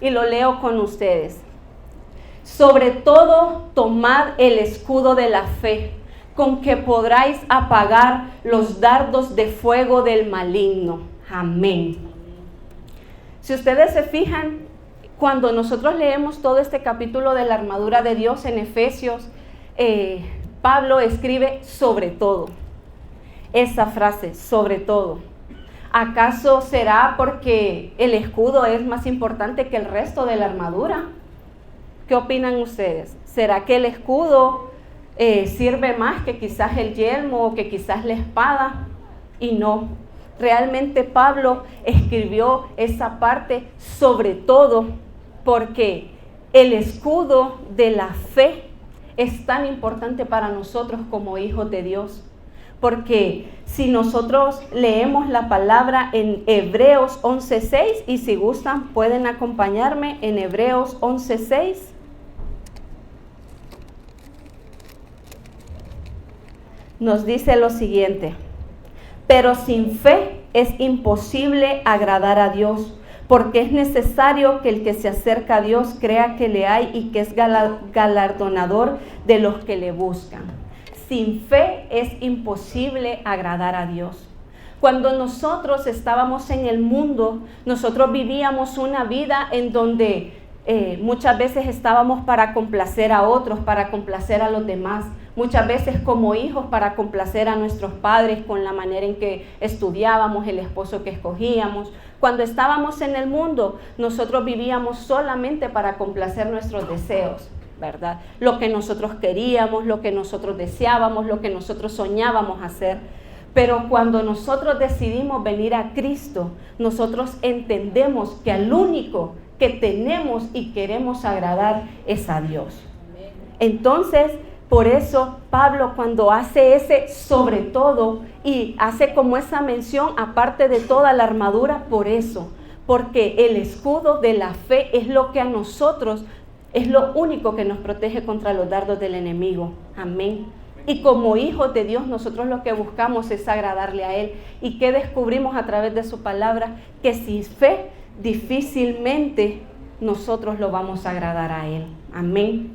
y lo leo con ustedes. Sobre todo, tomad el escudo de la fe, con que podráis apagar los dardos de fuego del maligno. Amén. Si ustedes se fijan, cuando nosotros leemos todo este capítulo de la armadura de Dios en Efesios, Pablo escribe sobre todo. Esa frase, sobre todo. ¿Acaso será porque el escudo es más importante que el resto de la armadura? ¿Qué opinan ustedes? ¿Será que el escudo sirve más que quizás el yelmo o que quizás la espada? Y no, realmente Pablo escribió esa parte sobre todo porque el escudo de la fe es tan importante para nosotros como hijos de Dios. Porque si nosotros leemos la palabra en Hebreos 11:6, y si gustan pueden acompañarme en Hebreos 11:6. Nos dice lo siguiente: pero sin fe es imposible agradar a Dios, porque es necesario que el que se acerca a Dios crea que le hay y que es galardonador de los que le buscan. Sin fe es imposible agradar a Dios. Cuando nosotros estábamos en el mundo, nosotros vivíamos una vida en donde muchas veces estábamos para complacer a otros, para complacer a los demás. Muchas veces como hijos para complacer a nuestros padres con la manera en que estudiábamos, el esposo que escogíamos. Cuando estábamos en el mundo, nosotros vivíamos solamente para complacer nuestros deseos, ¿verdad? Lo que nosotros queríamos, lo que nosotros deseábamos, lo que nosotros soñábamos hacer. Pero cuando nosotros decidimos venir a Cristo, nosotros entendemos que al único que tenemos y queremos agradar es a Dios. Entonces, por eso Pablo, cuando hace ese sobre todo y hace como esa mención aparte de toda la armadura, por eso, porque el escudo de la fe es lo que a nosotros es lo único que nos protege contra los dardos del enemigo. Amén. Y como hijos de Dios, nosotros lo que buscamos es agradarle a Él. ¿Y qué descubrimos a través de su palabra? Que sin fe difícilmente nosotros lo vamos a agradar a Él. Amén.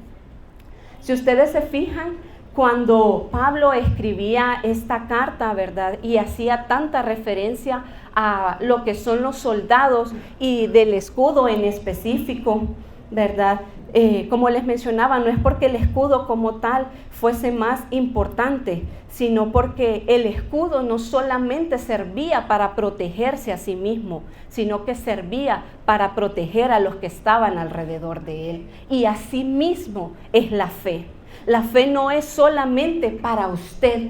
Si ustedes se fijan, cuando Pablo escribía esta carta, ¿verdad? Y hacía tanta referencia a lo que son los soldados y del escudo en específico, ¿verdad? Como les mencionaba, no es porque el escudo como tal fuese más importante, sino porque el escudo no solamente servía para protegerse a sí mismo, sino que servía para proteger a los que estaban alrededor de él. Y así mismo es la fe. La fe no es solamente para usted.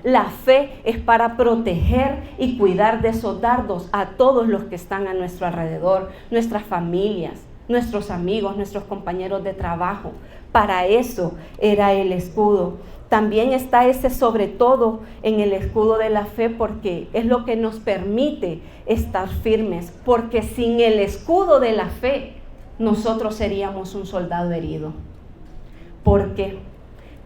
La fe es para proteger y cuidar de esos dardos a todos los que están a nuestro alrededor, nuestras familias, nuestros amigos, nuestros compañeros de trabajo. Para eso era el escudo. También está ese sobre todo en el escudo de la fe, porque es lo que nos permite estar firmes, porque sin el escudo de la fe nosotros seríamos un soldado herido. Porque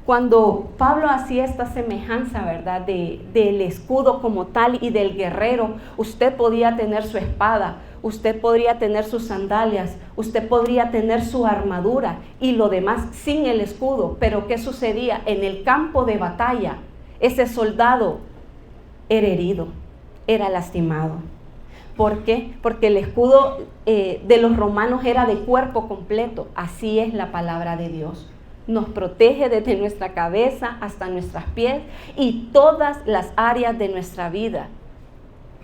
cuando Pablo hacía esta semejanza, ¿verdad?, del escudo como tal y del guerrero, usted podía tener su espada, usted podría tener sus sandalias, usted podría tener su armadura y lo demás sin el escudo. Pero ¿qué sucedía? En el campo de batalla, ese soldado era herido, era lastimado. ¿Por qué? Porque el escudo de los romanos era de cuerpo completo. Así es la palabra de Dios. Nos protege desde nuestra cabeza hasta nuestros pies y todas las áreas de nuestra vida.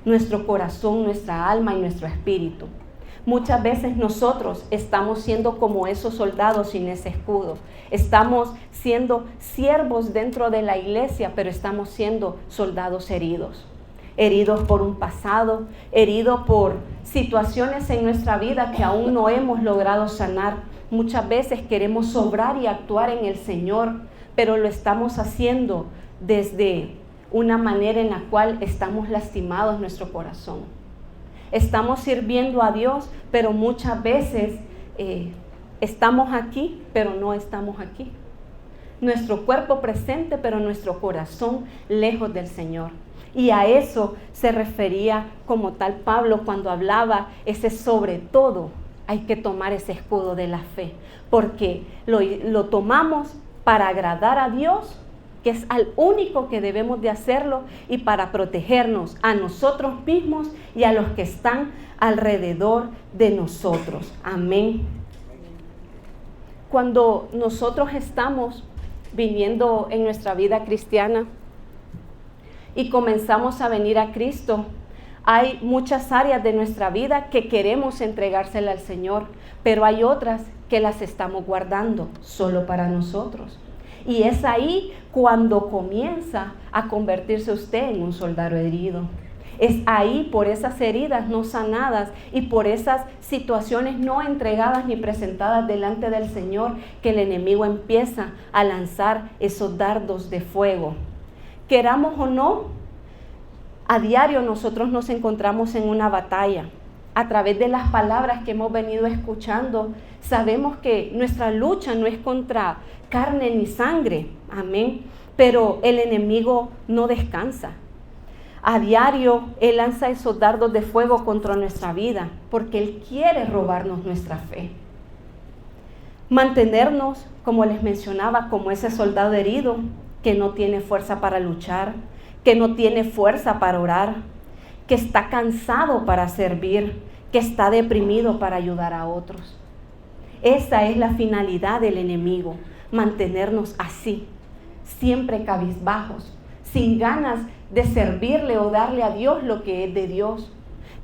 Nuestro corazón, nuestra alma y nuestro espíritu. Muchas veces nosotros estamos siendo como esos soldados sin ese escudo. Estamos siendo siervos dentro de la iglesia, pero estamos siendo soldados heridos. Heridos por un pasado, heridos por situaciones en nuestra vida que aún no hemos logrado sanar. Muchas veces queremos obrar y actuar en el Señor, pero lo estamos haciendo desde una manera en la cual estamos lastimados nuestro corazón. Estamos sirviendo a Dios, pero muchas veces estamos aquí, pero no estamos aquí. Nuestro cuerpo presente, pero nuestro corazón lejos del Señor. Y a eso se refería como tal Pablo cuando hablaba ese sobre todo. hay que tomar ese escudo de la fe, porque lo tomamos para agradar a Dios, que es al único que debemos de hacerlo, y para protegernos a nosotros mismos y a los que están alrededor de nosotros. Amén. Cuando nosotros estamos viviendo en nuestra vida cristiana y comenzamos a venir a Cristo, hay muchas áreas de nuestra vida que queremos entregársela al Señor, pero hay otras que las estamos guardando solo para nosotros. Y es ahí cuando comienza a convertirse usted en un soldado herido. Es ahí, por esas heridas no sanadas y por esas situaciones no entregadas ni presentadas delante del Señor, que el enemigo empieza a lanzar esos dardos de fuego. Queramos o no, a diario nosotros nos encontramos en una batalla. A través de las palabras que hemos venido escuchando, sabemos que nuestra lucha no es contra carne ni sangre, amén, pero el enemigo no descansa. A diario Él lanza esos dardos de fuego contra nuestra vida, porque Él quiere robarnos nuestra fe. Mantenernos, como les mencionaba, como ese soldado herido que no tiene fuerza para luchar, que no tiene fuerza para orar, que está cansado para servir, que está deprimido para ayudar a otros. Esa es la finalidad del enemigo, mantenernos así, siempre cabizbajos, sin ganas de servirle o darle a Dios lo que es de Dios.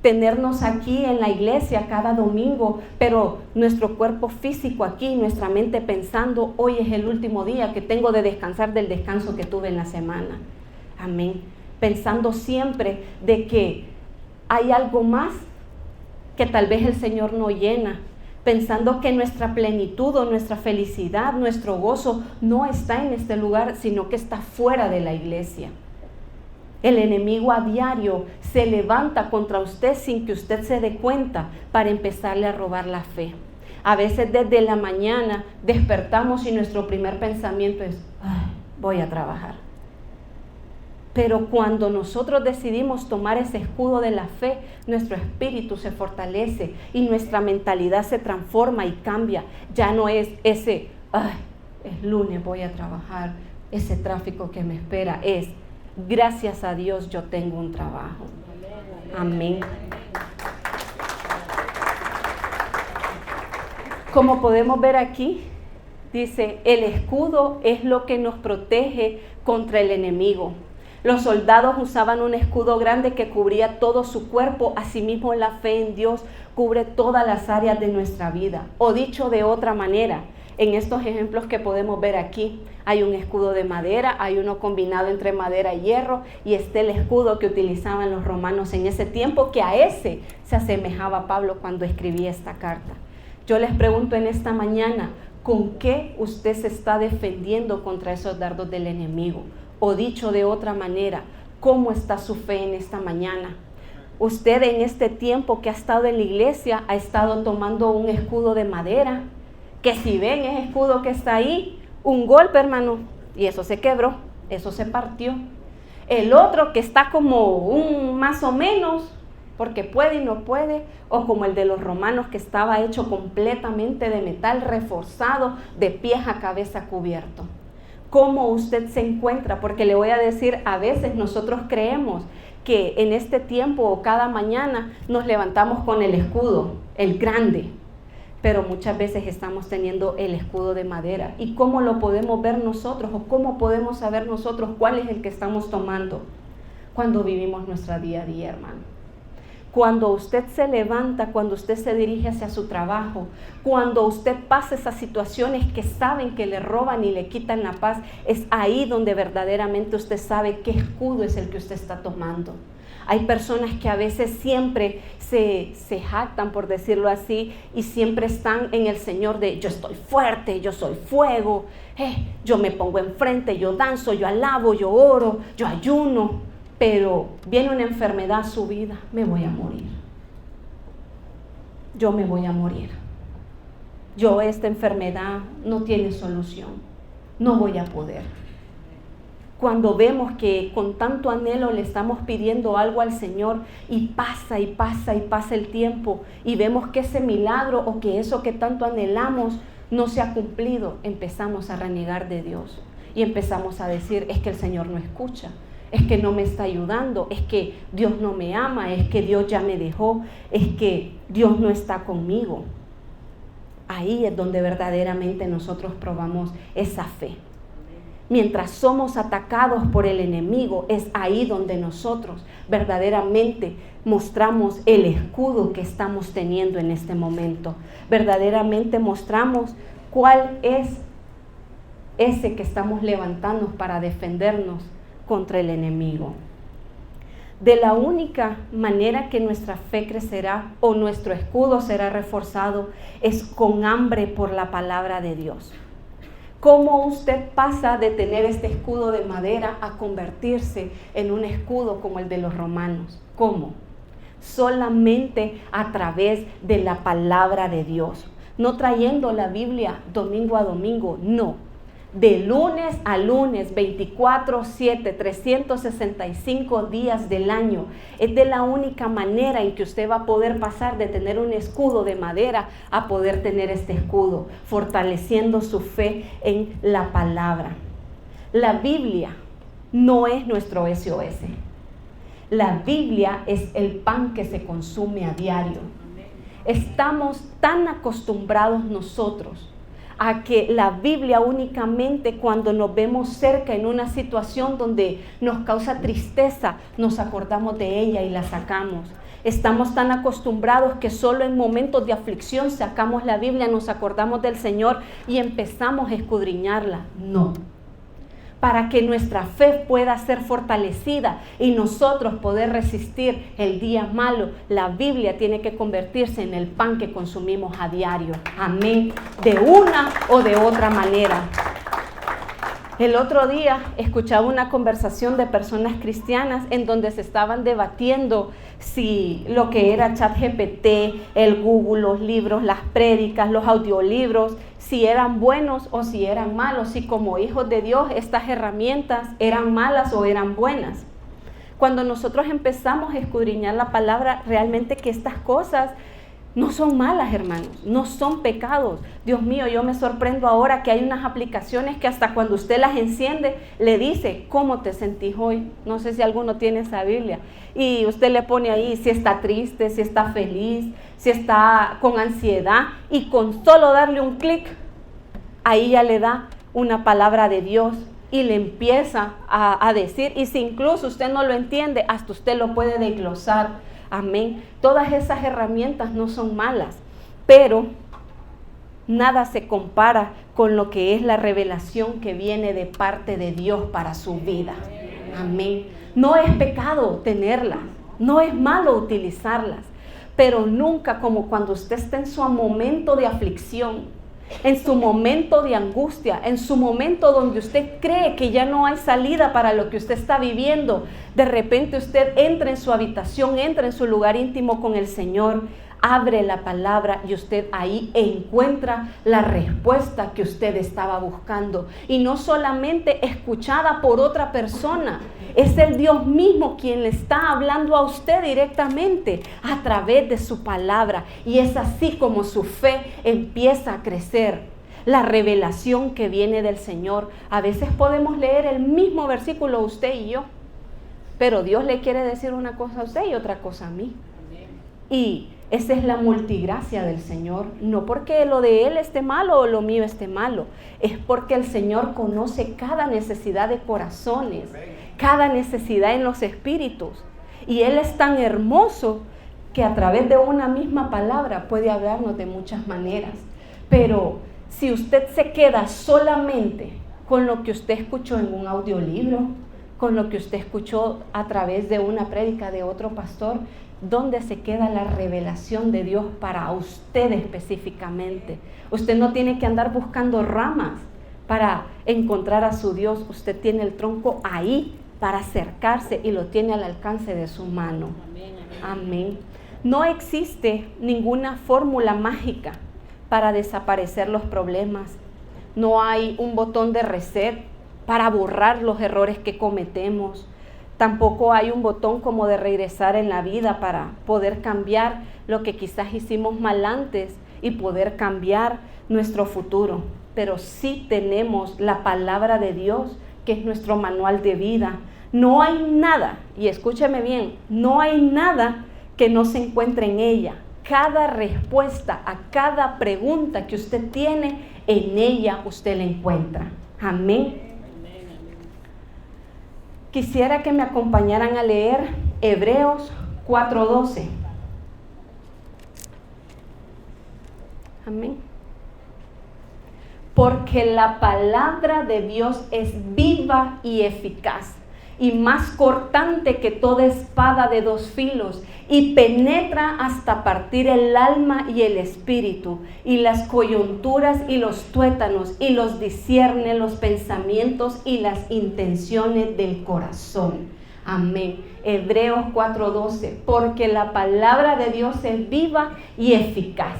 Tenernos aquí en la iglesia cada domingo, pero nuestro cuerpo físico aquí, nuestra mente pensando, hoy es el último día que tengo de descansar del descanso que tuve en la semana. Amén. Pensando siempre de que hay algo más que tal vez el Señor no llena. Pensando que nuestra plenitud o nuestra felicidad, nuestro gozo no está en este lugar, sino que está fuera de la iglesia. El enemigo a diario se levanta contra usted sin que usted se dé cuenta para empezarle a robar la fe. A veces desde la mañana despertamos y nuestro primer pensamiento es, voy a trabajar. Pero cuando nosotros decidimos tomar ese escudo de la fe, nuestro espíritu se fortalece y nuestra mentalidad se transforma y cambia. Ya no es ese, es lunes, voy a trabajar, ese tráfico que me espera. Es, gracias a Dios yo tengo un trabajo. Amén. Como podemos ver aquí, dice, el escudo es lo que nos protege contra el enemigo. Los soldados usaban un escudo grande que cubría todo su cuerpo. Asimismo, la fe en Dios cubre todas las áreas de nuestra vida. O dicho de otra manera, en estos ejemplos que podemos ver aquí, hay un escudo de madera, hay uno combinado entre madera y hierro, y está el escudo que utilizaban los romanos en ese tiempo, que a ese se asemejaba Pablo cuando escribía esta carta. Yo les pregunto en esta mañana, ¿con qué usted se está defendiendo contra esos dardos del enemigo? O dicho de otra manera, ¿cómo está su fe en esta mañana? Usted en este tiempo que ha estado en la iglesia ha estado tomando un escudo de madera, que si ven ese escudo que está ahí, un golpe, hermano, y eso se quebró, eso se partió. El otro que está como un más o menos, porque puede y no puede, o como el de los romanos que estaba hecho completamente de metal reforzado, de pies a cabeza cubierto. ¿Cómo usted se encuentra? Porque le voy a decir, a veces nosotros creemos que en este tiempo o cada mañana nos levantamos con el escudo, el grande, pero muchas veces estamos teniendo el escudo de madera. ¿Y cómo lo podemos ver nosotros? ¿O cómo podemos saber nosotros cuál es el que estamos tomando? Cuando vivimos nuestra día a día, hermano. Cuando usted se levanta, cuando usted se dirige hacia su trabajo, cuando usted pasa esas situaciones que saben que le roban y le quitan la paz, es ahí donde verdaderamente usted sabe qué escudo es el que usted está tomando. Hay personas que a veces siempre se jactan, por decirlo así, y siempre están en el Señor de yo estoy fuerte, yo soy fuego, yo me pongo enfrente, yo danzo, yo alabo, yo oro, yo ayuno. Pero viene una enfermedad a su vida, me voy a morir. Yo me voy a morir. Esta enfermedad no tiene solución. No voy a poder. Cuando vemos que con tanto anhelo le estamos pidiendo algo al Señor y pasa y pasa y pasa el tiempo y vemos que ese milagro o que eso que tanto anhelamos no se ha cumplido, empezamos a renegar de Dios y empezamos a decir, es que el Señor no escucha, es que no me está ayudando, es que Dios no me ama, es que Dios ya me dejó, es que Dios no está conmigo. Ahí es donde verdaderamente nosotros probamos esa fe. Mientras somos atacados por el enemigo, es ahí donde nosotros verdaderamente mostramos el escudo que estamos teniendo en este momento. Verdaderamente mostramos cuál es ese que estamos levantando para defendernos contra el enemigo. De la única manera que nuestra fe crecerá o nuestro escudo será reforzado es con hambre por la palabra de Dios. ¿Cómo usted pasa de tener este escudo de madera a convertirse en un escudo como el de los romanos? ¿Cómo? Solamente a través de la palabra de Dios. No trayendo la Biblia domingo a domingo, no. De lunes a lunes, 24/7, 365 días del año. Es de la única manera en que usted va a poder pasar de tener un escudo de madera a poder tener este escudo, fortaleciendo su fe en la palabra. La Biblia no es nuestro SOS. La Biblia es el pan que se consume a diario. Estamos tan acostumbrados nosotros a que la Biblia únicamente cuando nos vemos cerca en una situación donde nos causa tristeza, nos acordamos de ella y la sacamos. Estamos tan acostumbrados que solo en momentos de aflicción sacamos la Biblia, nos acordamos del Señor y empezamos a escudriñarla. No. Para que nuestra fe pueda ser fortalecida y nosotros poder resistir el día malo, la Biblia tiene que convertirse en el pan que consumimos a diario. Amén. De una o de otra manera. El otro día escuchaba una conversación de personas cristianas en donde se estaban debatiendo si lo que era ChatGPT, el Google, los libros, las prédicas, los audiolibros, si eran buenos o si eran malos, si como hijos de Dios estas herramientas eran malas o eran buenas. Cuando nosotros empezamos a escudriñar la palabra, realmente que estas cosas no son malas, hermanos, no son pecados. Dios mío, yo me sorprendo ahora que hay unas aplicaciones que hasta cuando usted las enciende, le dice, ¿cómo te sentís hoy? No sé si alguno tiene esa Biblia. Y usted le pone ahí si está triste, si está feliz, si está con ansiedad. Y con solo darle un clic, ahí ya le da una palabra de Dios y le empieza a decir. Y si incluso usted no lo entiende, hasta usted lo puede desglosar. Amén. Todas esas herramientas no son malas, pero nada se compara con lo que es la revelación que viene de parte de Dios para su vida. Amén. No es pecado tenerlas, no es malo utilizarlas, pero nunca como cuando usted está en su momento de aflicción, en su momento de angustia, en su momento donde usted cree que ya no hay salida para lo que usted está viviendo. De repente usted entra en su habitación, entra en su lugar íntimo con el Señor, abre la palabra y usted ahí encuentra la respuesta que usted estaba buscando. Y no solamente escuchada por otra persona, es el Dios mismo quien le está hablando a usted directamente a través de su palabra. Y es así como su fe empieza a crecer. La revelación que viene del Señor. A veces podemos leer el mismo versículo usted y yo, pero Dios le quiere decir una cosa a usted y otra cosa a mí. Y esa es la multigracia del Señor, no porque lo de Él esté malo o lo mío esté malo, es porque el Señor conoce cada necesidad de corazones, cada necesidad en los espíritus. Y Él es tan hermoso que a través de una misma palabra puede hablarnos de muchas maneras. Pero si usted se queda solamente con lo que usted escuchó en un audiolibro, con lo que usted escuchó a través de una prédica de otro pastor, ¿dónde se queda la revelación de Dios para usted específicamente? Usted no tiene que andar buscando ramas para encontrar a su Dios. Usted tiene el tronco ahí para acercarse y lo tiene al alcance de su mano. Amén. No existe ninguna fórmula mágica para desaparecer los problemas. No hay un botón de reset para borrar los errores que cometemos. Tampoco hay un botón como de regresar en la vida para poder cambiar lo que quizás hicimos mal antes y poder cambiar nuestro futuro. Pero sí tenemos la palabra de Dios, que es nuestro manual de vida. No hay nada, y escúcheme bien, no hay nada que no se encuentre en ella. Cada respuesta a cada pregunta que usted tiene, en ella usted la encuentra. Amén. Quisiera que me acompañaran a leer Hebreos 4:12. Amén. Porque la palabra de Dios es viva y eficaz, y más cortante que toda espada de dos filos, y penetra hasta partir el alma y el espíritu, y las coyunturas y los tuétanos, y los discierne los pensamientos y las intenciones del corazón. Amén. Hebreos 4:12, porque la palabra de Dios es viva y eficaz.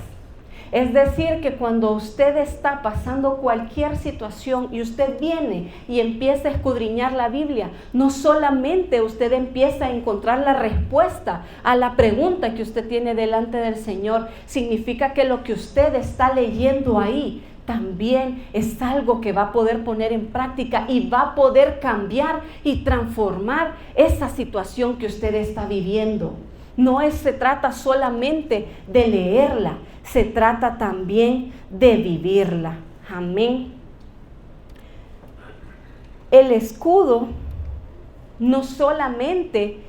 Es decir, que cuando usted está pasando cualquier situación y usted viene y empieza a escudriñar la Biblia, no solamente usted empieza a encontrar la respuesta a la pregunta que usted tiene delante del Señor, significa que lo que usted está leyendo ahí también es algo que va a poder poner en práctica y va a poder cambiar y transformar esa situación que usted está viviendo. No se trata solamente de leerla, se trata también de vivirla. Amén. El escudo no solamente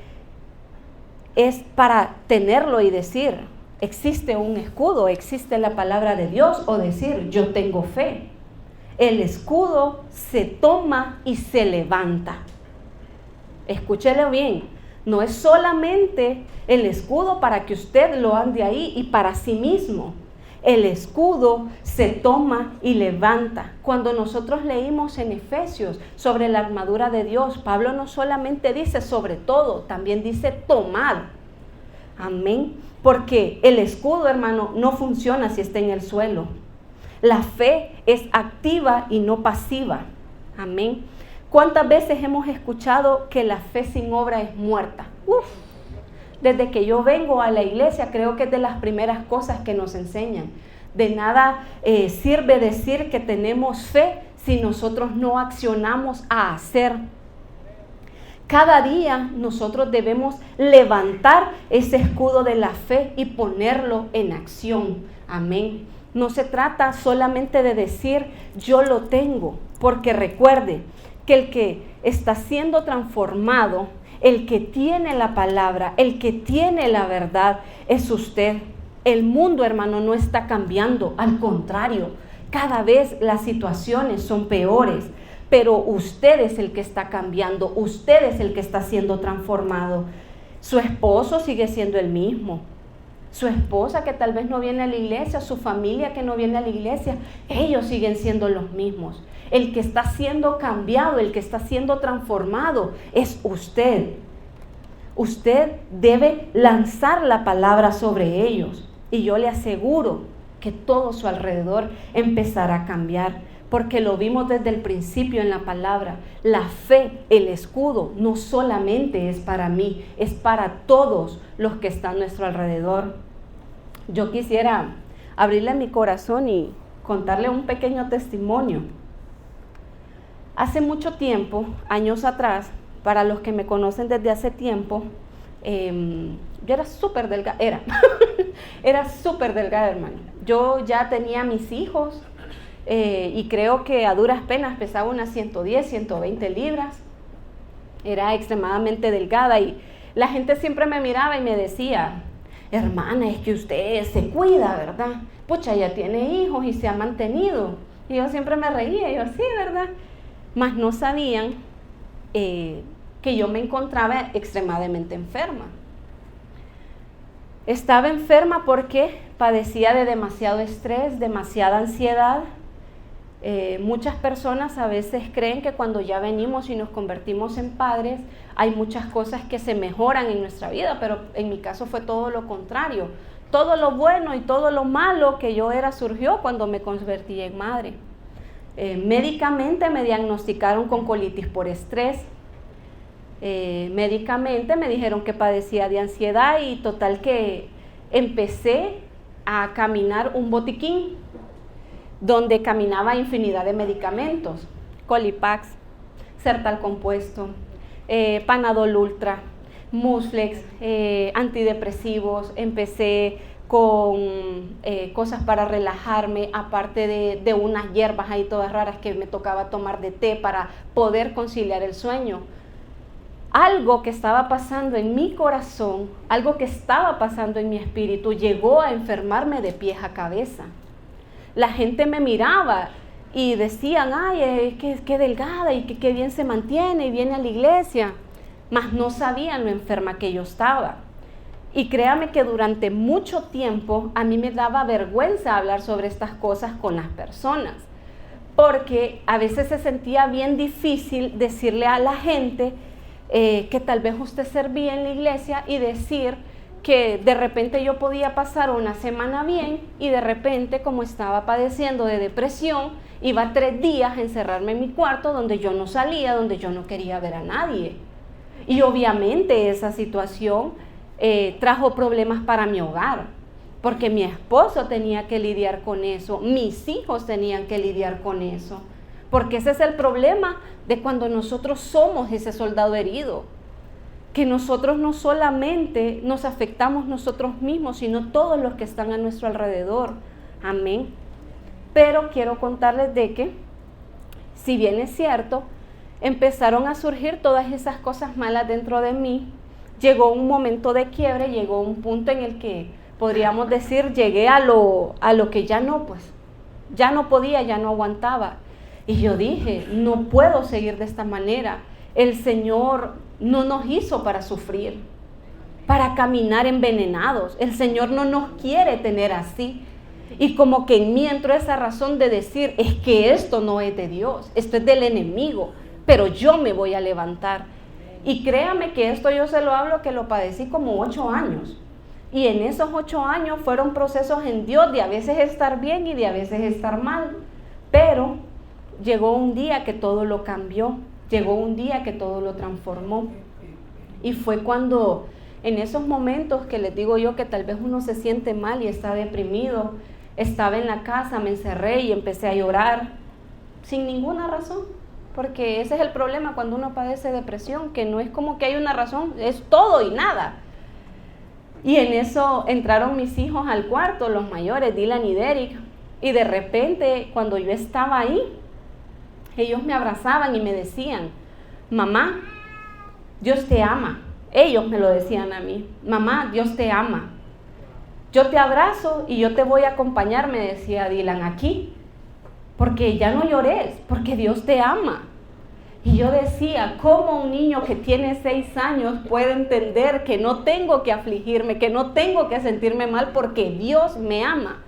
es para tenerlo y decir, existe un escudo, existe la palabra de Dios, o decir, yo tengo fe. El escudo se toma y se levanta. Escúchelo bien. No es solamente el escudo para que usted lo ande ahí y para sí mismo. El escudo se toma y levanta. Cuando nosotros leímos en Efesios sobre la armadura de Dios, Pablo no solamente dice sobre todo, también dice tomar. Amén. Porque el escudo, hermano, no funciona si está en el suelo. La fe es activa y no pasiva. Amén. ¿Cuántas veces hemos escuchado que la fe sin obra es muerta? Desde que yo vengo a la iglesia, creo que es de las primeras cosas que nos enseñan. De nada sirve decir que tenemos fe si nosotros no accionamos a hacer. Cada día nosotros debemos levantar ese escudo de la fe y ponerlo en acción. Amén. No se trata solamente de decir yo lo tengo, porque recuerde que el que está siendo transformado, el que tiene la palabra, el que tiene la verdad, es usted. El mundo, hermano, no está cambiando, al contrario, cada vez las situaciones son peores, pero usted es el que está cambiando, usted es el que está siendo transformado. Su esposo sigue siendo el mismo, su esposa que tal vez no viene a la iglesia, su familia que no viene a la iglesia, ellos siguen siendo los mismos. El que está siendo cambiado, el que está siendo transformado es usted. Usted debe lanzar la palabra sobre ellos y yo le aseguro que todo su alrededor empezará a cambiar, porque lo vimos desde el principio en la palabra. La fe, el escudo, no solamente es para mí, es para todos los que están a nuestro alrededor. Yo quisiera abrirle mi corazón y contarle un pequeño testimonio. Hace mucho tiempo, años atrás, para los que me conocen desde hace tiempo, yo era súper delgada, era súper delgada, hermano. Yo ya tenía mis hijos y creo que a duras penas pesaba unas 110, 120 libras. Era extremadamente delgada y la gente siempre me miraba y me decía, hermana, es que usted se cuida, ¿verdad? Pucha, ya tiene hijos y se ha mantenido. Y yo siempre me reía, yo sí, ¿verdad? Mas no sabían que yo me encontraba extremadamente enferma. Estaba enferma porque padecía de demasiado estrés, demasiada ansiedad. Muchas personas a veces creen que cuando ya venimos y nos convertimos en padres, hay muchas cosas que se mejoran en nuestra vida, pero en mi caso fue todo lo contrario. Todo lo bueno y todo lo malo que yo era surgió cuando me convertí en madre. Médicamente me diagnosticaron con colitis por estrés. Médicamente me dijeron que padecía de ansiedad y total que empecé a caminar un botiquín donde caminaba infinidad de medicamentos, Colipax, Sertal compuesto, Panadol Ultra, Musflex, antidepresivos. Empecé con cosas para relajarme, aparte de unas hierbas ahí todas raras que me tocaba tomar de té para poder conciliar el sueño. Algo que estaba pasando en mi corazón, algo que estaba pasando en mi espíritu, llegó a enfermarme de pies a cabeza. La gente me miraba y decían, ay, qué delgada y qué bien se mantiene y viene a la iglesia, mas no sabían lo enferma que yo estaba. Y créame que durante mucho tiempo a mí me daba vergüenza hablar sobre estas cosas con las personas, porque a veces se sentía bien difícil decirle a la gente que tal vez usted servía en la iglesia y decir que de repente yo podía pasar una semana bien y de repente, como estaba padeciendo de depresión, iba 3 días a encerrarme en mi cuarto donde yo no salía, donde yo no quería ver a nadie. Y obviamente esa situación trajo problemas para mi hogar, porque mi esposo tenía que lidiar con eso, mis hijos tenían que lidiar con eso, porque ese es el problema de cuando nosotros somos ese soldado herido, que nosotros no solamente nos afectamos nosotros mismos, sino todos los que están a nuestro alrededor. Amén. Pero quiero contarles de que, si bien es cierto, empezaron a surgir todas esas cosas malas dentro de mí. Llegó un momento de quiebre, llegó un punto en el que podríamos decir, llegué a lo que ya no podía, ya no aguantaba. Y yo dije, no puedo seguir de esta manera. El Señor no nos hizo para sufrir, para caminar envenenados. El Señor no nos quiere tener así. Y como que en mí entró esa razón de decir, es que esto no es de Dios, esto es del enemigo, pero yo me voy a levantar. Y créame que esto yo se lo hablo que lo padecí como 8 años. Y en esos 8 años fueron procesos en Dios de a veces estar bien y de a veces estar mal. Pero llegó un día que todo lo cambió, llegó un día que todo lo transformó. Y fue cuando en esos momentos que les digo yo que tal vez uno se siente mal y está deprimido, estaba en la casa, me encerré y empecé a llorar sin ninguna razón. Porque ese es el problema cuando uno padece depresión, que no es como que hay una razón, es todo y nada. Y en eso entraron mis hijos al cuarto, los mayores, Dylan y Derek, y de repente cuando yo estaba ahí, ellos me abrazaban y me decían, mamá, Dios te ama. Ellos me lo decían a mí, mamá, Dios te ama. Yo te abrazo y yo te voy a acompañar, me decía Dylan, aquí, porque ya no llores, porque Dios te ama. Y yo decía, ¿cómo un niño que tiene 6 años puede entender que no tengo que afligirme, que no tengo que sentirme mal porque Dios me ama?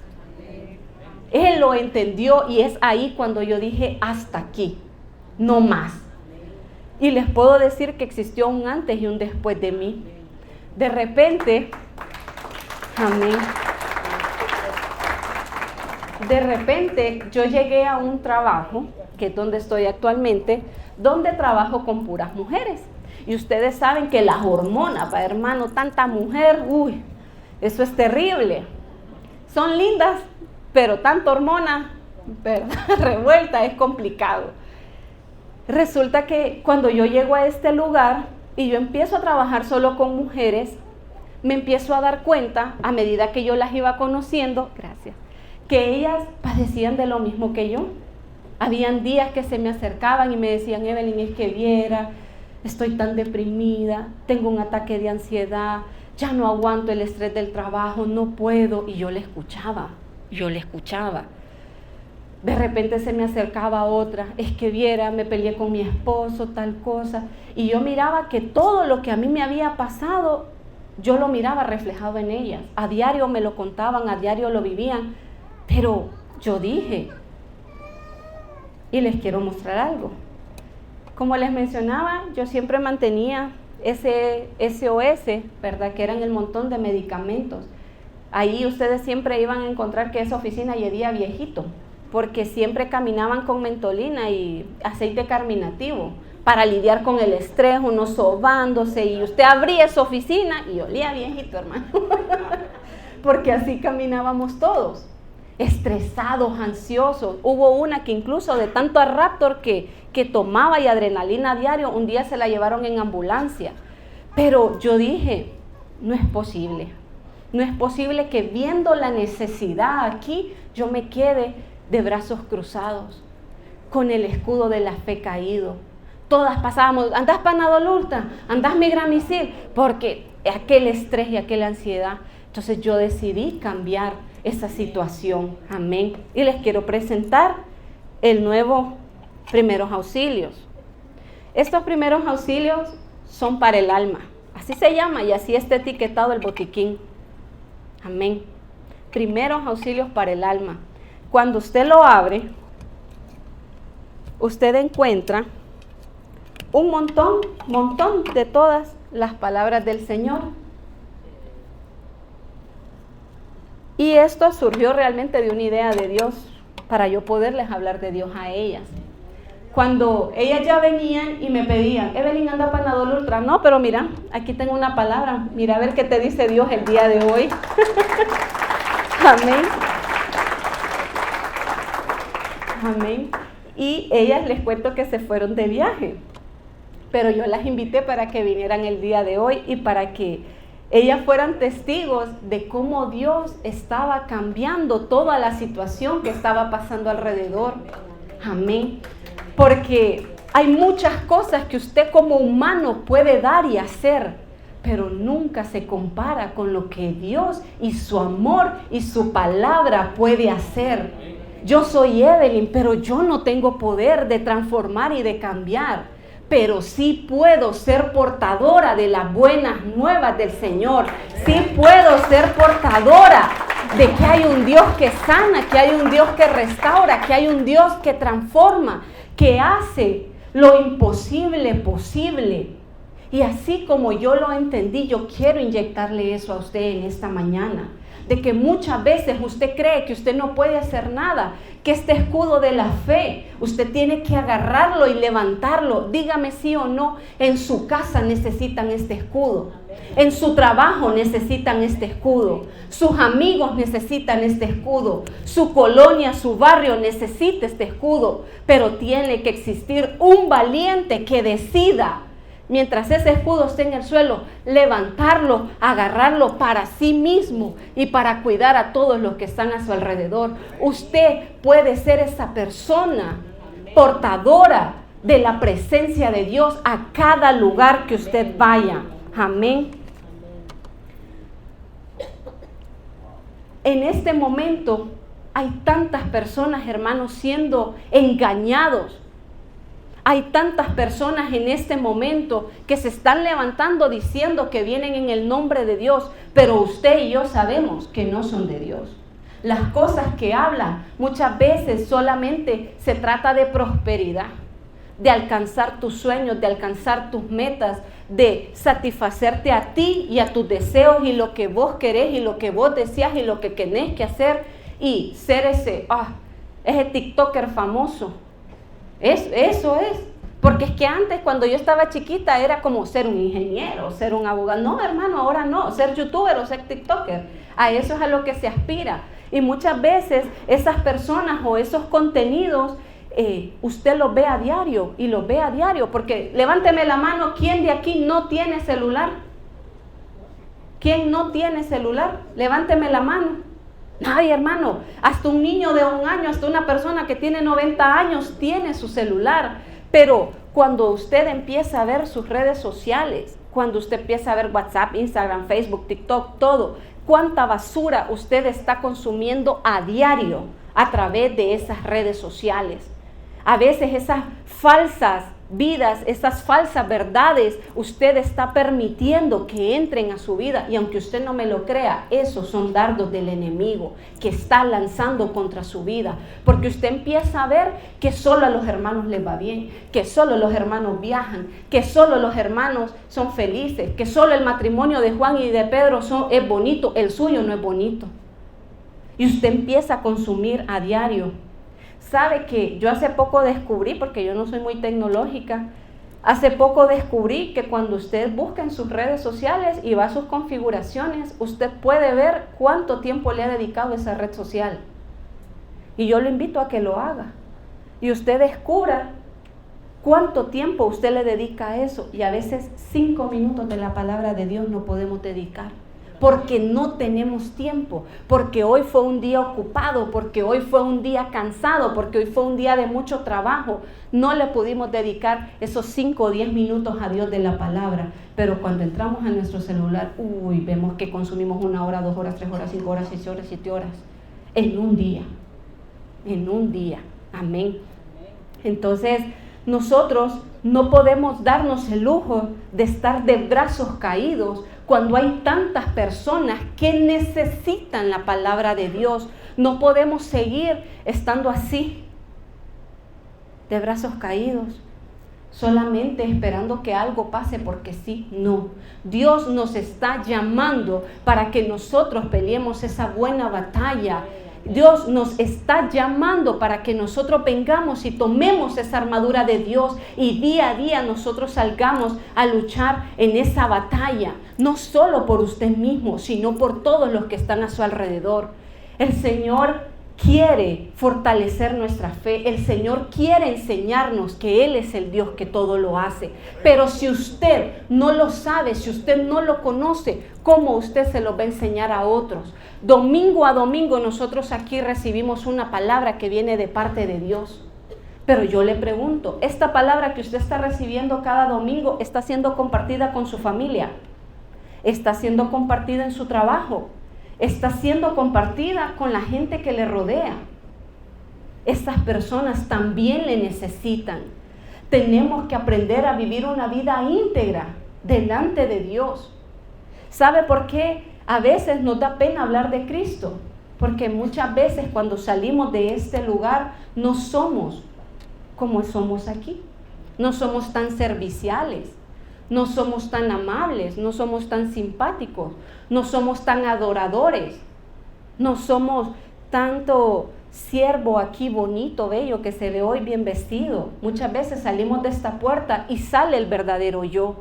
Él lo entendió y es ahí cuando yo dije, hasta aquí, no más. Y les puedo decir que existió un antes y un después de mí. De repente, amén. De repente yo llegué a un trabajo, que es donde estoy actualmente, donde trabajo con puras mujeres. Y ustedes saben que las hormonas, hermano, tanta mujer, uy, eso es terrible. Son lindas, pero tanta hormona, ¿verdad? Revuelta, es complicado. Resulta que cuando yo llego a este lugar y yo empiezo a trabajar solo con mujeres, me empiezo a dar cuenta, a medida que yo las iba conociendo, gracias, que ellas padecían de lo mismo que yo. Habían días que se me acercaban y me decían, Evelyn, es que viera, estoy tan deprimida, tengo un ataque de ansiedad, ya no aguanto el estrés del trabajo, no puedo. Y yo le escuchaba. De repente se me acercaba otra, es que viera, me peleé con mi esposo, tal cosa. Y yo miraba que todo lo que a mí me había pasado, yo lo miraba reflejado en ellas. A diario me lo contaban, a diario lo vivían. Pero yo dije, y les quiero mostrar algo. Como les mencionaba, yo siempre mantenía ese SOS, ¿verdad? Que eran el montón de medicamentos. Ahí ustedes siempre iban a encontrar que esa oficina yedía viejito. porque siempre caminaban con mentolina y aceite carminativo para lidiar con el estrés, uno sobándose, y usted abría esa oficina y olía viejito, hermano, porque así caminábamos todos, estresados, ansiosos. Hubo una que incluso de tanto a Raptor que tomaba y adrenalina diario, un día se la llevaron en ambulancia. Pero yo dije, no es posible que viendo la necesidad aquí, yo me quede de brazos cruzados, con el escudo de la fe caído. Todas pasábamos, andás Panadolurta, andás Migramicil, porque aquel estrés y aquella ansiedad. Entonces yo decidí cambiar esa situación, amén. Y les quiero presentar el nuevo primeros auxilios. Estos primeros auxilios son para el alma, así se llama y así está etiquetado el botiquín, amén. Primeros auxilios para el alma. Cuando usted lo abre, usted encuentra un montón de todas las palabras del Señor. Y esto surgió realmente de una idea de Dios, para yo poderles hablar de Dios a ellas. Cuando ellas ya venían y me pedían, Evelyn, anda Panadol Ultra. No, pero mira, aquí tengo una palabra, mira a ver qué te dice Dios el día de hoy. Amén. Amén. Y ellas les cuento que se fueron de viaje, pero yo las invité para que vinieran el día de hoy y para que ellas fueran testigos de cómo Dios estaba cambiando toda la situación que estaba pasando alrededor. Amén. Porque hay muchas cosas que usted como humano puede dar y hacer, pero nunca se compara con lo que Dios y su amor y su palabra puede hacer. Yo soy Evelyn, pero yo no tengo poder de transformar y de cambiar, pero sí puedo ser portadora de las buenas nuevas del Señor. Sí puedo ser portadora de que hay un Dios que sana, que hay un Dios que restaura, que hay un Dios que transforma, que hace lo imposible posible. Y así como yo lo entendí, yo quiero inyectarle eso a usted en esta mañana. De que muchas veces usted cree que usted no puede hacer nada, que este escudo de la fe, usted tiene que agarrarlo y levantarlo. Dígame sí o no, en su casa necesitan este escudo, en su trabajo necesitan este escudo, sus amigos necesitan este escudo, su colonia, su barrio necesita este escudo, pero tiene que existir un valiente que decida, mientras ese escudo esté en el suelo, levantarlo, agarrarlo para sí mismo y para cuidar a todos los que están a su alrededor. Usted puede ser esa persona portadora de la presencia de Dios a cada lugar que usted vaya. Amén. En este momento hay tantas personas, hermanos, siendo engañados. Hay tantas personas en este momento que se están levantando diciendo que vienen en el nombre de Dios, pero usted y yo sabemos que no son de Dios. Las cosas que hablan muchas veces solamente se trata de prosperidad, de alcanzar tus sueños, de alcanzar tus metas, de satisfacerte a ti y a tus deseos y lo que vos querés y lo que vos deseas y lo que tenés que hacer y ser ese TikToker famoso. Eso es, porque es que antes cuando yo estaba chiquita era como ser un ingeniero, ser un abogado. No, hermano, ahora no, ser youtuber o ser tiktoker, a eso es a lo que se aspira. Y muchas veces esas personas o esos contenidos, usted los ve a diario y los ve a diario, porque levánteme la mano, ¿quién de aquí no tiene celular? ¿Quién no tiene celular? Levánteme la mano. Nadie, hermano, hasta un niño de 1 año, hasta una persona que tiene 90 años tiene su celular. Pero cuando usted empieza a ver sus redes sociales, cuando usted empieza a ver WhatsApp, Instagram, Facebook, TikTok, todo, cuánta basura usted está consumiendo a diario a través de esas redes sociales. A veces esas falsas vidas, esas falsas verdades, usted está permitiendo que entren a su vida y aunque usted no me lo crea, esos son dardos del enemigo que está lanzando contra su vida, porque usted empieza a ver que solo a los hermanos les va bien, que solo los hermanos viajan, que solo los hermanos son felices, que solo el matrimonio de Juan y de Pedro es bonito, el suyo no es bonito. Y usted empieza a consumir a diario. Sabe que yo hace poco descubrí, porque yo no soy muy tecnológica, hace poco descubrí que cuando usted busca en sus redes sociales y va a sus configuraciones, usted puede ver cuánto tiempo le ha dedicado a esa red social. Y yo lo invito a que lo haga. Y usted descubra cuánto tiempo usted le dedica a eso. Y a veces 5 minutos de la palabra de Dios no podemos dedicar. Porque no tenemos tiempo, porque hoy fue un día ocupado, porque hoy fue un día cansado, porque hoy fue un día de mucho trabajo. No le pudimos dedicar esos 5 o 10 minutos a Dios de la palabra. Pero cuando entramos a nuestro celular, vemos que consumimos 1 hora, 2 horas, 3 horas, 5 horas, 6 horas, 7 horas. En un día. Amén. Entonces, nosotros no podemos darnos el lujo de estar de brazos caídos cuando hay tantas personas que necesitan la palabra de Dios. No podemos seguir estando así, de brazos caídos, solamente esperando que algo pase porque sí. No, Dios nos está llamando para que nosotros peleemos esa buena batalla. Dios nos está llamando para que nosotros vengamos y tomemos esa armadura de Dios y día a día nosotros salgamos a luchar en esa batalla, no solo por usted mismo, sino por todos los que están a su alrededor. El Señor quiere fortalecer nuestra fe, el Señor quiere enseñarnos que Él es el Dios que todo lo hace. Pero si usted no lo sabe, si usted no lo conoce, ¿cómo usted se lo va a enseñar a otros? Domingo a domingo nosotros aquí recibimos una palabra que viene de parte de Dios. Pero yo le pregunto, ¿esta palabra que usted está recibiendo cada domingo está siendo compartida con su familia? ¿Está siendo compartida en su trabajo? ¿Está siendo compartida con la gente que le rodea? Estas personas también le necesitan. Tenemos que aprender a vivir una vida íntegra delante de Dios. ¿Sabe por qué a veces nos da pena hablar de Cristo? Porque muchas veces cuando salimos de este lugar no somos como somos aquí. No somos tan serviciales, no somos tan amables, no somos tan simpáticos, no somos tan adoradores, no somos tanto siervo aquí bonito, bello, que se ve hoy bien vestido. Muchas veces salimos de esta puerta y sale el verdadero yo.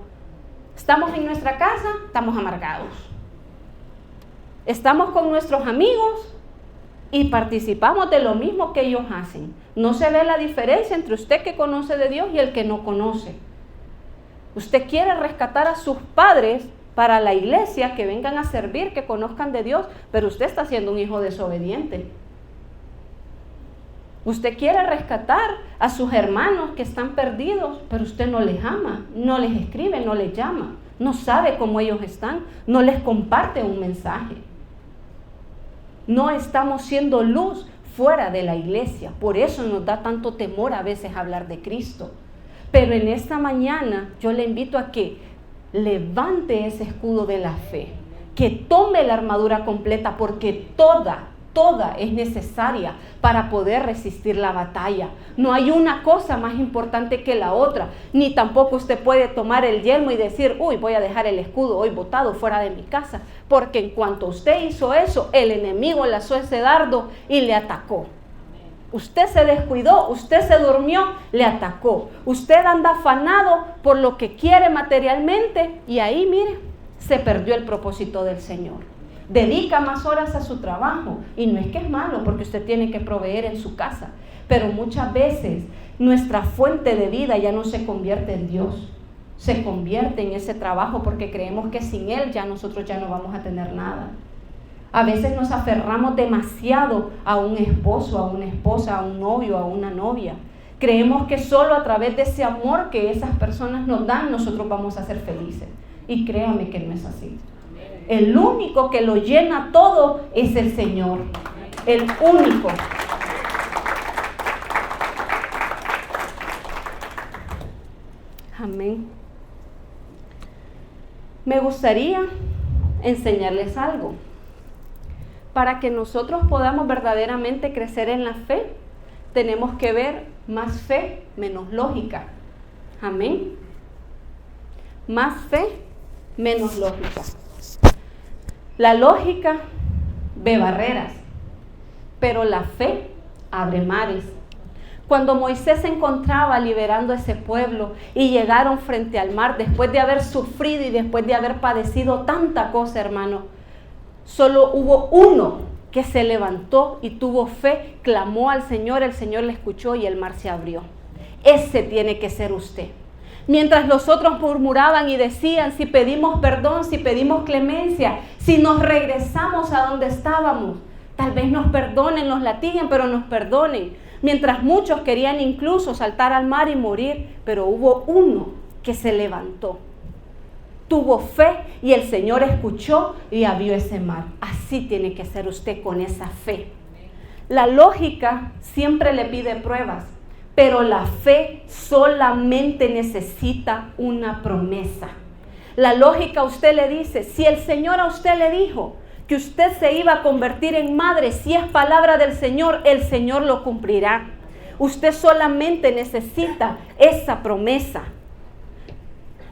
Estamos en nuestra casa, estamos amargados. Estamos con nuestros amigos y participamos de lo mismo que ellos hacen. No se ve la diferencia entre usted que conoce de Dios y el que no conoce. Usted quiere rescatar a sus padres para la iglesia, que vengan a servir, que conozcan de Dios, pero usted está siendo un hijo desobediente. Usted quiere rescatar a sus hermanos que están perdidos, pero usted no les ama, no les escribe, no les llama, no sabe cómo ellos están, no les comparte un mensaje. No estamos siendo luz fuera de la iglesia, por eso nos da tanto temor a veces hablar de Cristo. Pero en esta mañana yo le invito a que levante ese escudo de la fe, que tome la armadura completa, porque toda es necesaria para poder resistir la batalla. No hay una cosa más importante que la otra, ni tampoco usted puede tomar el yelmo y decir, voy a dejar el escudo hoy botado fuera de mi casa, porque en cuanto usted hizo eso, el enemigo lanzó ese dardo y le atacó. Usted se descuidó, usted se durmió, le atacó. Usted anda afanado por lo que quiere materialmente y ahí, mire, se perdió el propósito del Señor. Dedica más horas a su trabajo y no es que es malo porque usted tiene que proveer en su casa, pero muchas veces nuestra fuente de vida ya no se convierte en Dios, se convierte en ese trabajo porque creemos que sin Él nosotros ya no vamos a tener nada. A veces nos aferramos demasiado a un esposo, a una esposa, a un novio, a una novia. Creemos que solo a través de ese amor que esas personas nos dan, nosotros vamos a ser felices. Y créame que no es así. El único que lo llena todo es el Señor. El único. Amén. Me gustaría enseñarles algo. Para que nosotros podamos verdaderamente crecer en la fe, tenemos que ver más fe, menos lógica. Amén. Más fe, menos lógica. La lógica ve barreras, pero la fe abre mares. Cuando Moisés se encontraba liberando a ese pueblo y llegaron frente al mar, después de haber sufrido y después de haber padecido tanta cosa, hermano, solo hubo uno que se levantó y tuvo fe, clamó al Señor, el Señor le escuchó y el mar se abrió. Ese tiene que ser usted. Mientras los otros murmuraban y decían, si pedimos perdón, si pedimos clemencia, si nos regresamos a donde estábamos, tal vez nos perdonen, nos latiguen, pero nos perdonen. Mientras muchos querían incluso saltar al mar y morir, pero hubo uno que se levantó. Tuvo fe y el Señor escuchó y abrió ese mar. Así tiene que ser usted con esa fe. La lógica siempre le pide pruebas, pero la fe solamente necesita una promesa. La lógica a usted le dice, si el Señor a usted le dijo que usted se iba a convertir en madre, si es palabra del Señor, el Señor lo cumplirá. Usted solamente necesita esa promesa.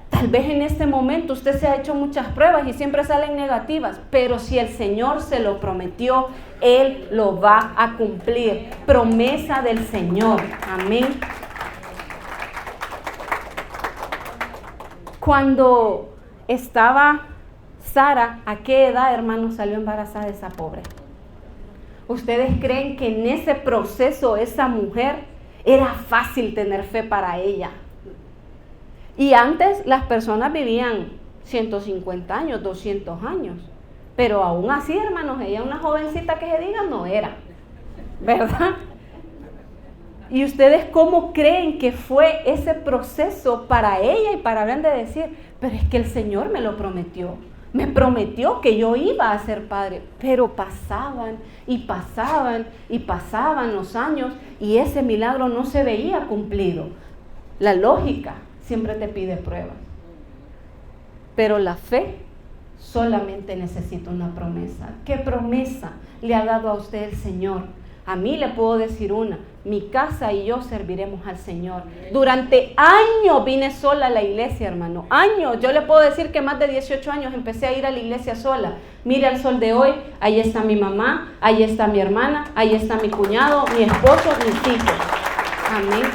Tal vez en este momento usted se ha hecho muchas pruebas y siempre salen negativas, pero si el Señor se lo prometió, Él lo va a cumplir. Promesa del Señor. Amén. Cuando estaba Sara, ¿a qué edad, hermano, salió embarazada esa pobre? ¿Ustedes creen que en ese proceso esa mujer era fácil tener fe para ella? Y antes las personas vivían 150 años, 200 años. Pero aún así, hermanos, ella una jovencita que se diga no era, ¿verdad? ¿Y ustedes cómo creen que fue ese proceso para ella y para hablar de decir, pero es que el Señor me lo prometió? Me prometió que yo iba a ser padre, pero pasaban y pasaban y pasaban los años y ese milagro no se veía cumplido. La lógica siempre te pide pruebas, pero la fe solamente necesita una promesa. ¿Qué promesa le ha dado a usted el Señor? A mí le puedo decir una, mi casa y yo serviremos al Señor. Durante años vine sola a la iglesia, hermano, años. Yo le puedo decir que más de 18 años empecé a ir a la iglesia sola. Mire al sol de hoy, ahí está mi mamá, ahí está mi hermana, ahí está mi cuñado, mi esposo, mis hijos. Amén.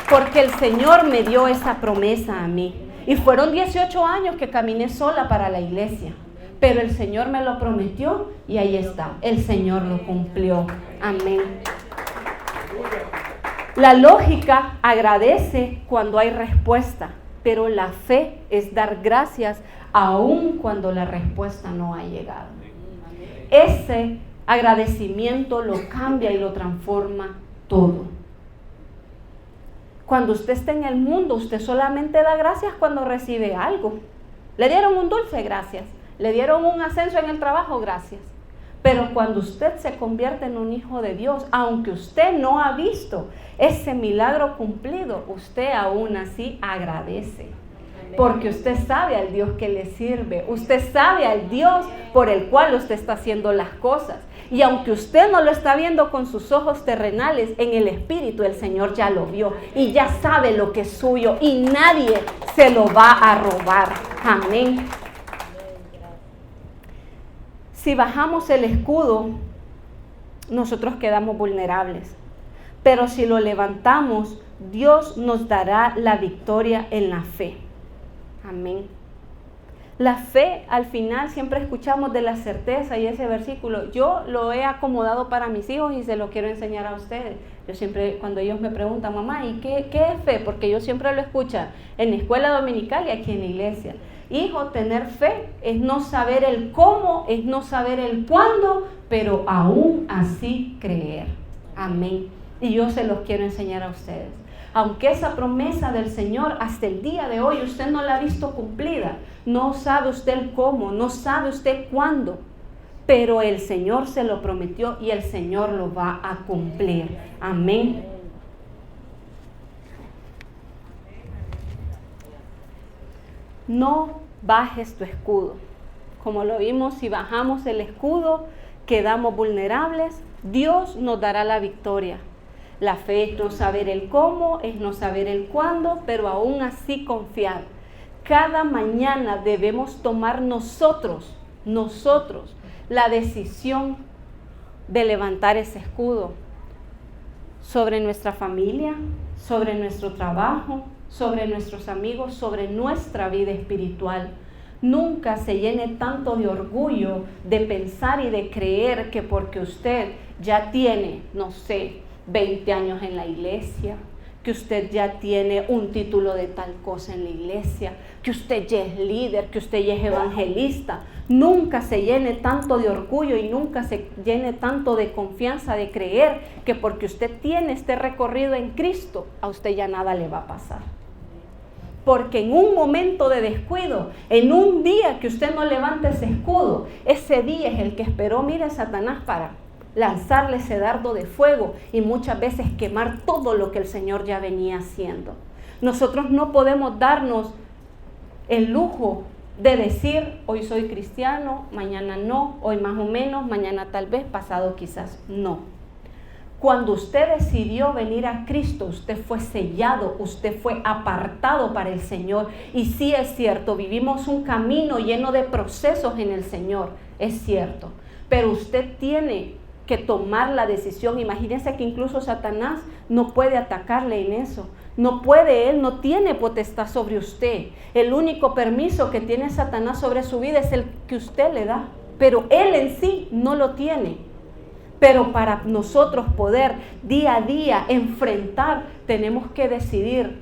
Porque el Señor me dio esa promesa a mí. Y fueron 18 años que caminé sola para la iglesia. Pero el Señor me lo prometió y ahí está. El Señor lo cumplió. Amén. La lógica agradece cuando hay respuesta, pero la fe es dar gracias aun cuando la respuesta no ha llegado. Ese agradecimiento lo cambia y lo transforma todo. Cuando usted está en el mundo, usted solamente da gracias cuando recibe algo. Le dieron un dulce, gracias. Le dieron un ascenso en el trabajo, gracias. Pero cuando usted se convierte en un hijo de Dios, aunque usted no ha visto ese milagro cumplido, usted aún así agradece. Porque usted sabe al Dios que le sirve. Usted sabe al Dios por el cual usted está haciendo las cosas. Y aunque usted no lo está viendo con sus ojos terrenales, en el Espíritu el Señor ya lo vio. Y ya sabe lo que es suyo. Y nadie se lo va a robar. Amén. Si bajamos el escudo, nosotros quedamos vulnerables. Pero si lo levantamos, Dios nos dará la victoria en la fe. Amén. La fe, al final, siempre escuchamos de la certeza y ese versículo. Yo lo he acomodado para mis hijos y se lo quiero enseñar a ustedes. Yo siempre, cuando ellos me preguntan, mamá, ¿y qué es fe? Porque yo siempre lo escucho en la escuela dominical y aquí en la iglesia. Hijo, tener fe es no saber el cómo, es no saber el cuándo, pero aún así creer. Amén. Y yo se los quiero enseñar a ustedes. Aunque esa promesa del Señor hasta el día de hoy usted no la ha visto cumplida, no sabe usted el cómo, no sabe usted cuándo, pero el Señor se lo prometió y el Señor lo va a cumplir. Amén. No bajes tu escudo. Como lo vimos, si bajamos el escudo, quedamos vulnerables. Dios nos dará la victoria. La fe es no saber el cómo, es no saber el cuándo, pero aún así confiar. Cada mañana debemos tomar nosotros, la decisión de levantar ese escudo. sobre nuestra familia, sobre nuestro trabajo, sobre nuestros amigos, sobre nuestra vida espiritual. Nunca se llene tanto de orgullo de pensar y de creer que porque usted ya tiene, no sé, 20 años en la iglesia, que usted ya tiene un título de tal cosa en la iglesia, que usted ya es líder, que usted ya es evangelista. Nunca se llene tanto de orgullo y nunca se llene tanto de confianza de creer que porque usted tiene este recorrido en Cristo, a usted ya nada le va a pasar. Porque en un momento de descuido, en un día que usted no levante ese escudo, ese día es el que esperó, mire, Satanás para lanzarle ese dardo de fuego y muchas veces quemar todo lo que el Señor ya venía haciendo. Nosotros no podemos darnos el lujo de decir, hoy soy cristiano, mañana no, hoy más o menos, mañana tal vez, pasado quizás no. Cuando usted decidió venir a Cristo, usted fue sellado, usted fue apartado para el Señor. Y sí es cierto, vivimos un camino lleno de procesos en el Señor, es cierto. Pero usted tiene que tomar la decisión. Imagínense que incluso Satanás no puede atacarle en eso. No puede, él no tiene potestad sobre usted. El único permiso que tiene Satanás sobre su vida es el que usted le da. Pero él en sí no lo tiene. Pero para nosotros poder día a día enfrentar, tenemos que decidir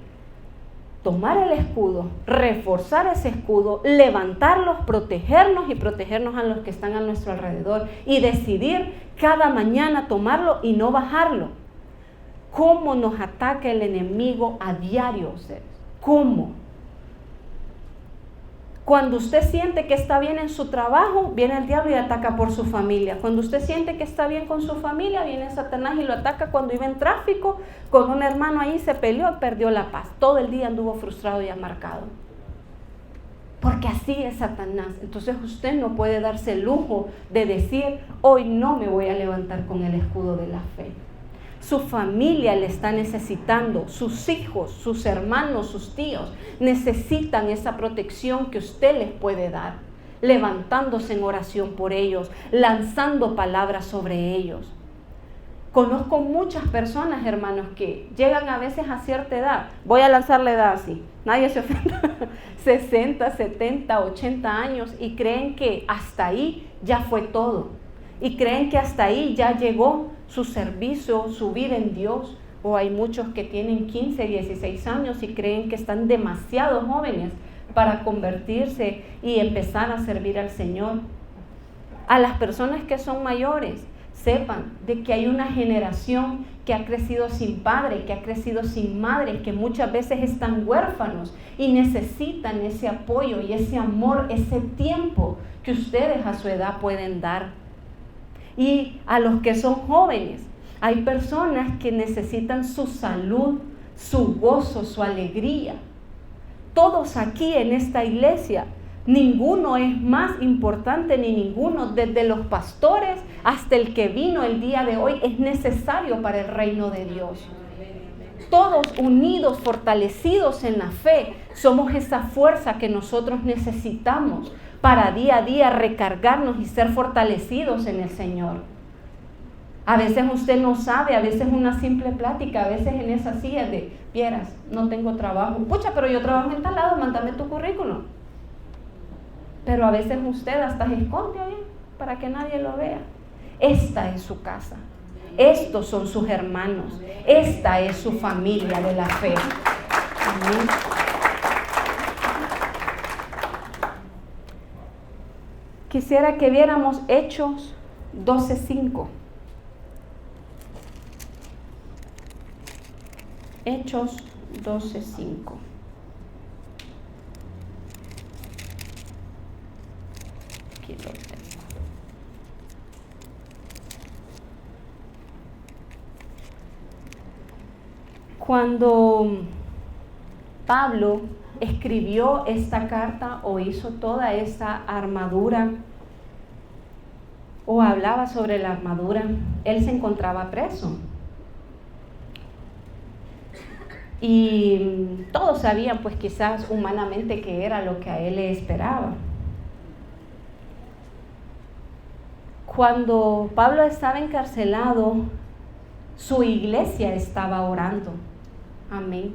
tomar el escudo, reforzar ese escudo, levantarlos, protegernos y protegernos a los que están a nuestro alrededor y decidir cada mañana tomarlo y no bajarlo. ¿Cómo nos ataca el enemigo a diario, ustedes? ¿Cómo? Cuando usted siente que está bien en su trabajo, viene el diablo y ataca por su familia. Cuando usted siente que está bien con su familia, viene Satanás y lo ataca cuando iba en tráfico, con un hermano ahí se peleó y perdió la paz. Todo el día anduvo frustrado y amargado. Porque así es Satanás. Entonces usted no puede darse el lujo de decir, hoy no me voy a levantar con el escudo de la fe. Su familia le está necesitando, sus hijos, sus hermanos, sus tíos necesitan esa protección que usted les puede dar, levantándose en oración por ellos, lanzando palabras sobre ellos. Conozco muchas personas, hermanos, que llegan a veces a cierta edad, voy a lanzar la edad así, nadie se ofenda, 60, 70, 80 años y creen que hasta ahí ya fue todo. Y creen que hasta ahí ya llegó su servicio, su vida en Dios. O hay muchos que tienen 15, 16 años y creen que están demasiado jóvenes para convertirse y empezar a servir al Señor. A las personas que son mayores, sepan de que hay una generación que ha crecido sin padre, que ha crecido sin madre, que muchas veces están huérfanos y necesitan ese apoyo y ese amor, ese tiempo que ustedes a su edad pueden dar. Y a los que son jóvenes, hay personas que necesitan su salud, su gozo, su alegría. Todos aquí en esta iglesia, ninguno es más importante ni ninguno, desde los pastores hasta el que vino el día de hoy, es necesario para el reino de Dios. Todos unidos, fortalecidos en la fe, somos esa fuerza que nosotros necesitamos para día a día recargarnos y ser fortalecidos en el Señor. A veces usted no sabe, a veces una simple plática, a veces en esa silla de, vieras, no tengo trabajo. Pucha, pero yo trabajo en tal lado, mándame tu currículum. Pero a veces usted hasta se esconde ahí para que nadie lo vea. Esta es su casa. Estos son sus hermanos. Esta es su familia de la fe. Amén. Quisiera que viéramos Hechos 12:5. Hechos 12:5. Aquí lo tengo. Cuando Pablo escribió esta carta o hizo toda esa armadura o hablaba sobre la armadura, él se encontraba preso. Y todos sabían pues quizás humanamente que era lo que a él le esperaba. Cuando Pablo estaba encarcelado, Su iglesia estaba orando. Amén.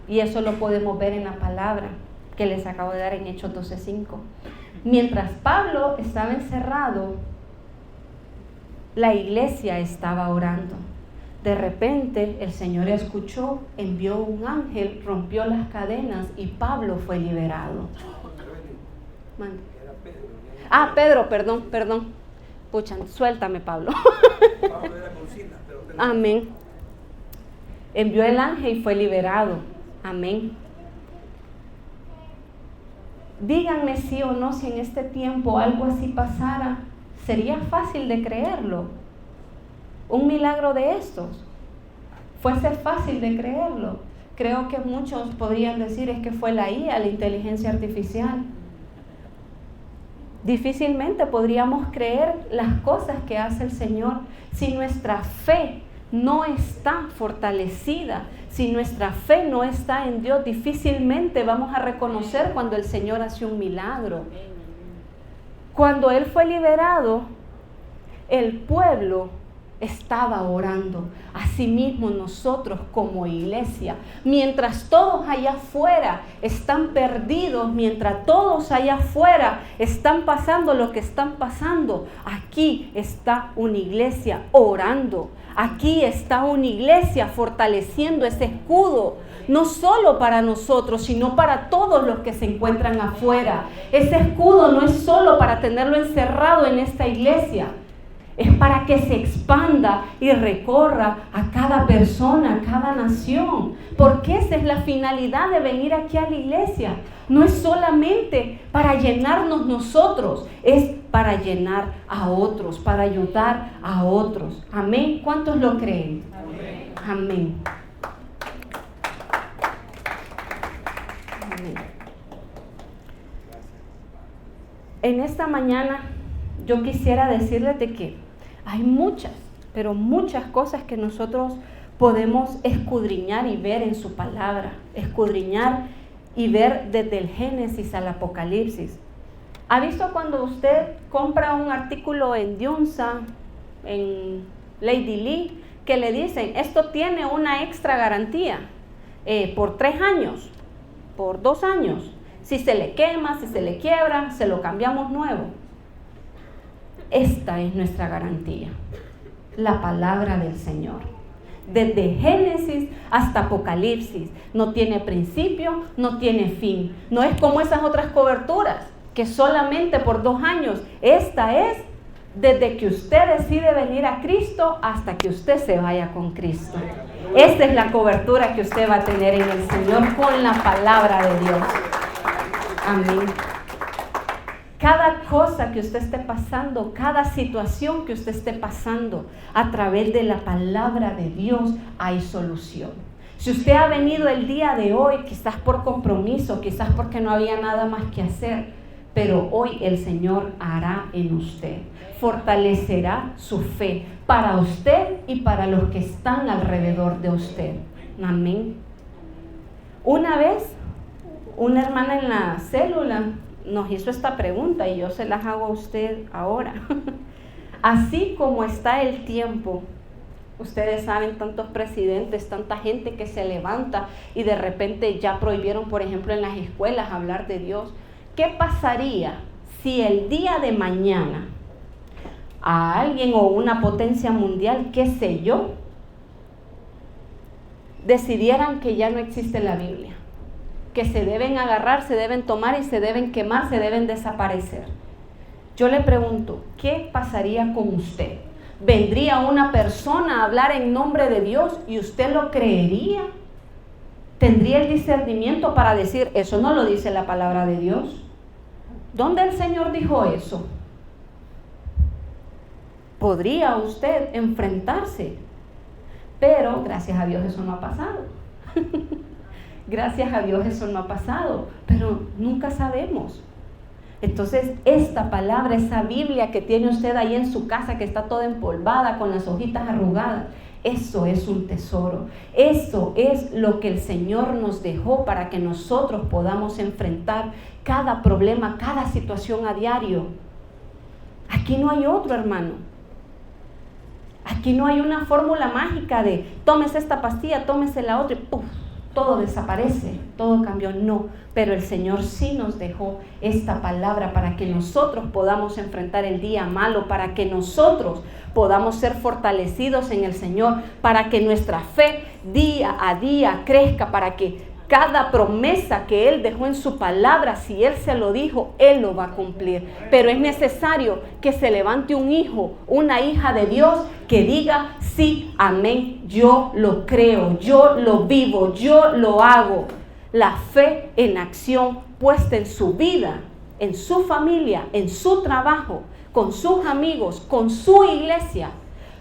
Y eso lo podemos ver en la palabra que les acabo de dar en Hechos 12:5. Mientras Pablo estaba encerrado, la iglesia estaba orando. De repente el Señor escuchó, envió un ángel, rompió las cadenas y Pablo fue liberado. Pedro, perdón. Pucha, suéltame, Pablo. Amén. Envió el ángel y fue liberado. Amén. Díganme sí o no, si en este tiempo algo así pasara, ¿sería fácil de creerlo? Un milagro de estos, fuese fácil de creerlo. Creo que muchos podrían decir es que fue la IA, la inteligencia artificial. Difícilmente podríamos creer las cosas que hace el Señor si nuestra fe no está fortalecida, si nuestra fe no está en Dios. Difícilmente vamos a reconocer cuando el Señor hace un milagro. Cuando Él fue liberado, el pueblo estaba orando. Asimismo nosotros como iglesia, mientras todos allá afuera están perdidos, mientras todos allá afuera están pasando lo que están pasando, aquí está una iglesia orando. Aquí está una iglesia fortaleciendo ese escudo, no solo para nosotros, sino para todos los que se encuentran afuera. Ese escudo no es solo para tenerlo encerrado en esta iglesia, es para que se expanda y recorra a cada persona, a cada nación. Porque esa es la finalidad de venir aquí a la iglesia. No es solamente para llenarnos nosotros, es para llenar a otros, para ayudar a otros. Amén. ¿Cuántos lo creen? Amén. Amén. En esta mañana yo quisiera decirles de que hay muchas, pero muchas cosas que nosotros podemos escudriñar y ver en su palabra, escudriñar y ver desde el Génesis al Apocalipsis. ¿Ha visto cuando usted compra un artículo en Diunsa, en Lady Lee, que le dicen, esto tiene una extra garantía por 3 años, por 2 años? Si se le quema, si se le quiebra, se lo cambiamos nuevo. Esta es nuestra garantía, la palabra del Señor. Desde Génesis hasta Apocalipsis, no tiene principio, no tiene fin. No es como esas otras coberturas, que solamente por 2 años. Esta es desde que usted decide venir a Cristo hasta que usted se vaya con Cristo. Esta es la cobertura que usted va a tener en el Señor con la palabra de Dios. Amén. Cada cosa que usted esté pasando, cada situación que usted esté pasando, a través de la palabra de Dios hay solución. Si usted ha venido el día de hoy, quizás por compromiso, quizás porque no había nada más que hacer, pero hoy el Señor hará en usted, fortalecerá su fe para usted y para los que están alrededor de usted. Amén. Una vez, una hermana en la célula nos hizo esta pregunta y yo se las hago a usted ahora. Así como está el tiempo, ustedes saben, tantos presidentes, tanta gente que se levanta y de repente ya prohibieron, por ejemplo, en las escuelas hablar de Dios. ¿Qué pasaría si el día de mañana a alguien o una potencia mundial, qué sé yo, decidieran que ya no existe la Biblia? Que se deben agarrar, se deben tomar y se deben quemar, se deben desaparecer. Yo le pregunto, ¿qué pasaría con usted? ¿Vendría una persona a hablar en nombre de Dios y usted lo creería? ¿Tendría el discernimiento para decir, eso no lo dice la palabra de Dios? ¿Dónde el Señor dijo eso? ¿Podría usted enfrentarse? Pero gracias a Dios eso no ha pasado. Gracias a Dios eso no ha pasado, pero nunca sabemos. Entonces, esta palabra, esa Biblia que tiene usted ahí en su casa, que está toda empolvada, con las hojitas arrugadas, eso es un tesoro. Eso es lo que el Señor nos dejó para que nosotros podamos enfrentar cada problema, cada situación a diario. Aquí no hay otro, hermano. Aquí no hay una fórmula mágica de tómese esta pastilla, tómese la otra y ¡puf! Todo desaparece, todo cambió. No, pero el Señor sí nos dejó esta palabra para que nosotros podamos enfrentar el día malo, para que nosotros podamos ser fortalecidos en el Señor, para que nuestra fe día a día crezca, para que cada promesa que Él dejó en su palabra, si Él se lo dijo, Él lo va a cumplir. Pero es necesario que se levante un hijo, una hija de Dios que diga, sí, amén, yo lo creo, yo lo vivo, yo lo hago. La fe en acción puesta en su vida, en su familia, en su trabajo, con sus amigos, con su iglesia.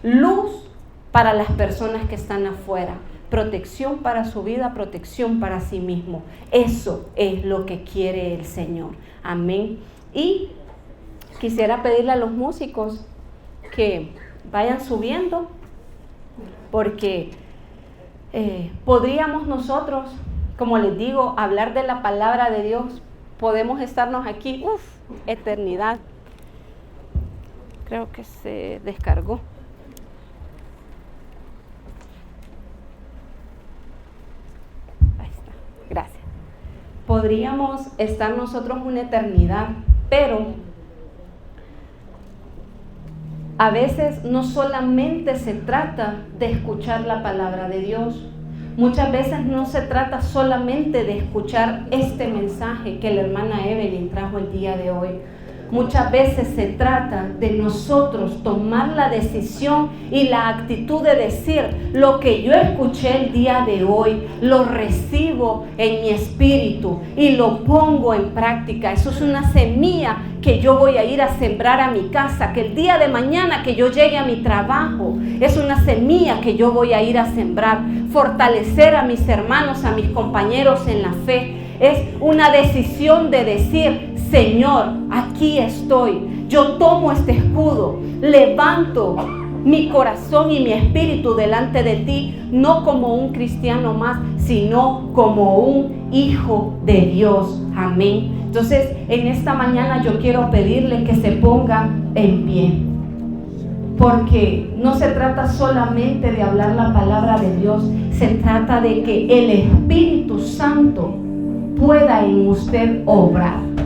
Luz para las personas que están afuera. Protección para su vida, protección para sí mismo. Eso es lo que quiere el Señor. Amén. Y quisiera pedirle a los músicos que vayan subiendo, porque podríamos nosotros, como les digo, hablar de la palabra de Dios. Podemos estarnos aquí, eternidad. Creo que se descargó. Gracias. Podríamos estar nosotros una eternidad, pero a veces no solamente se trata de escuchar la palabra de Dios. Muchas veces no se trata solamente de escuchar este mensaje que la hermana Evelyn trajo el día de hoy. Muchas veces se trata de nosotros tomar la decisión y la actitud de decir, lo que yo escuché el día de hoy, lo recibo en mi espíritu y lo pongo en práctica. Eso es una semilla que yo voy a ir a sembrar a mi casa, que el día de mañana que yo llegue a mi trabajo, es una semilla que yo voy a ir a sembrar, fortalecer a mis hermanos, a mis compañeros en la fe. Es una decisión de decir, Señor, aquí estoy, yo tomo este escudo, levanto mi corazón y mi espíritu delante de ti, no como un cristiano más, sino como un hijo de Dios. Amén. Entonces, en esta mañana yo quiero pedirle que se ponga en pie, porque no se trata solamente de hablar la palabra de Dios, se trata de que el Espíritu Santo pueda en usted obrar.